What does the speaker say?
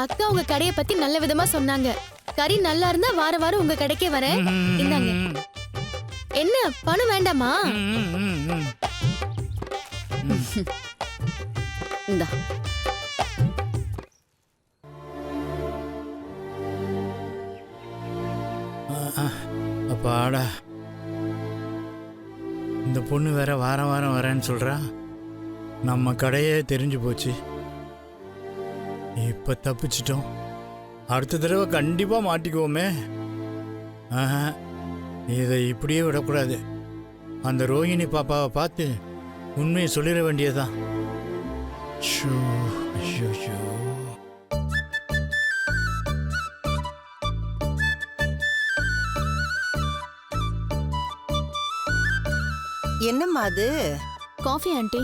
அக்கா உங்க கடைய பத்தி நல்ல விதமா சொன்னாங்க. கறி நல்லா இருந்தா வார வாரம் உங்க கடைக்கே வரேன். இந்தாங்க. என்ன பணம் வேண்டாமா? இந்தா. அப்பாடா, இந்த பொண்ணு வேற வாரம் வாரம் வரேன்னு சொல்றா. நம்ம கடையே தெரிஞ்சு போச்சு. இப்ப தப்பிச்சிட்டோம். அடுத்த தடவை கண்டிப்பா மாட்டிக்குவோமே. இதை இப்படியே விடக்கூடாது. அந்த ரோஹிணி பாப்பாவை பார்த்து உண்மையை சொல்லிட வேண்டியதான். ஷோ, ஐயோ, ஐயோ. என்னம்மா அது? Coffee aunty.